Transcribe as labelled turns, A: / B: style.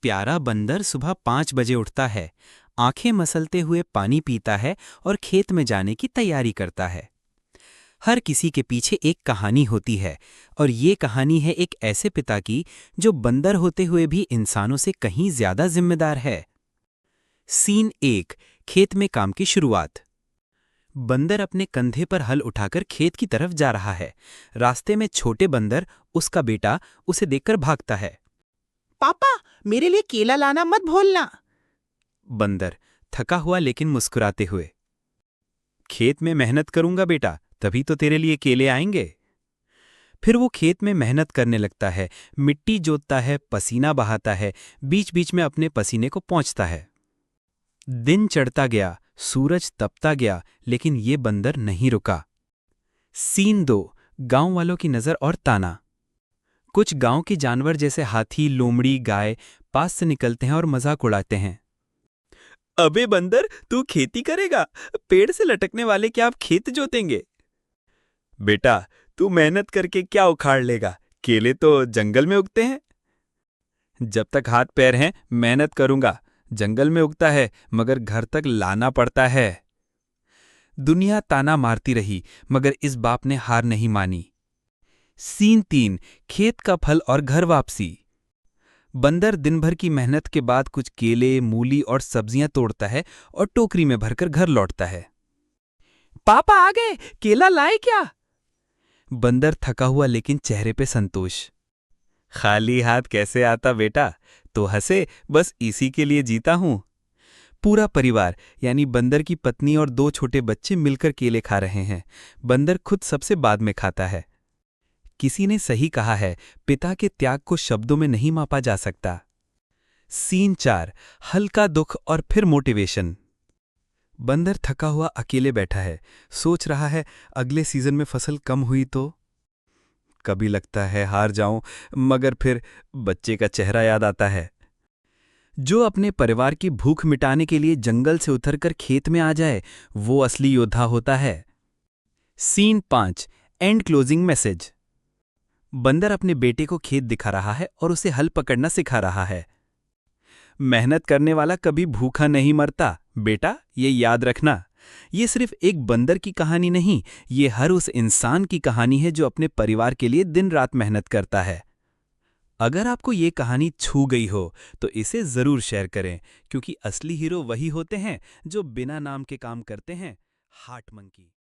A: प्यारा बंदर सुबह 5 बजे उठता है, आंखें मसलते हुए पानी पीता है और खेत में जाने की तैयारी करता है। हर किसी के पीछे एक कहानी होती है, और ये कहानी है एक ऐसे पिता की जो बंदर होते हुए भी इंसानों से कहीं ज्यादा जिम्मेदार है। सीन 1। खेत में काम की शुरुआत। बंदर अपने कंधे पर हल उठाकर खेत की तरफ जा रहा है। रास्ते में छोटे बंदर, उसका बेटा, उसे देखकर भागता है।
B: पापा, मेरे लिए केला लाना मत भूलना।
A: बंदर, थका हुआ लेकिन मुस्कुराते हुए, खेत में मेहनत करूंगा बेटा, तभी तो तेरे लिए केले आएंगे। फिर वो खेत में मेहनत करने लगता है, मिट्टी जोतता है, पसीना बहाता है, बीच बीच में अपने पसीने को पोंछता है। दिन चढ़ता गया, सूरज तपता गया, लेकिन ये बंदर नहीं रुका। सीन 2। गांव वालों की नजर और ताना। कुछ गांव के जानवर जैसे हाथी, लोमड़ी, गाय पास से निकलते हैं और मजाक उड़ाते हैं। अबे बंदर, तू खेती करेगा? पेड़ से लटकने वाले क्या आप खेत जोतेंगे? बेटा, तू मेहनत करके क्या उखाड़ लेगा? केले तो जंगल में उगते हैं। जब तक हाथ पैर हैं मेहनत करूंगा। जंगल में उगता है मगर घर तक लाना पड़ता है। दुनिया ताना मारती रही, मगर इस बाप ने हार नहीं मानी। सीन 3। खेत का फल और घर वापसी। बंदर दिन भर की मेहनत के बाद कुछ केले, मूली और सब्जियां तोड़ता है और टोकरी में भरकर घर लौटता है।
B: पापा आ गए, केला लाए क्या?
A: बंदर थका हुआ लेकिन चेहरे पे संतोष। खाली हाथ कैसे आता बेटा? तो हंसे, बस इसी के लिए जीता हूं। पूरा परिवार यानी बंदर की पत्नी और 2 छोटे बच्चे मिलकर केले खा रहे हैं। बंदर खुद सबसे बाद में खाता है। किसी ने सही कहा है, पिता के त्याग को शब्दों में नहीं मापा जा सकता। सीन 4। हल्का दुख और फिर मोटिवेशन। बंदर थका हुआ अकेले बैठा है, सोच रहा है अगले सीजन में फसल कम हुई तो। कभी लगता है हार जाऊं, मगर फिर बच्चे का चेहरा याद आता है। जो अपने परिवार की भूख मिटाने के लिए जंगल से उतरकर खेत में आ जाए, वो असली योद्धा होता है। सीन 5। And closing message. बंदर अपने बेटे को खेत दिखा रहा है और उसे हल पकड़ना सिखा रहा है। मेहनत करने वाला कभी भूखा नहीं मरता बेटा, ये याद रखना। ये सिर्फ एक बंदर की कहानी नहीं, ये हर उस इंसान की कहानी है जो अपने परिवार के लिए दिन रात मेहनत करता है। अगर आपको ये कहानी छू गई हो तो इसे जरूर शेयर करें, क्योंकि असली हीरो वही होते हैं जो बिना नाम के काम करते हैं। Heart monkey.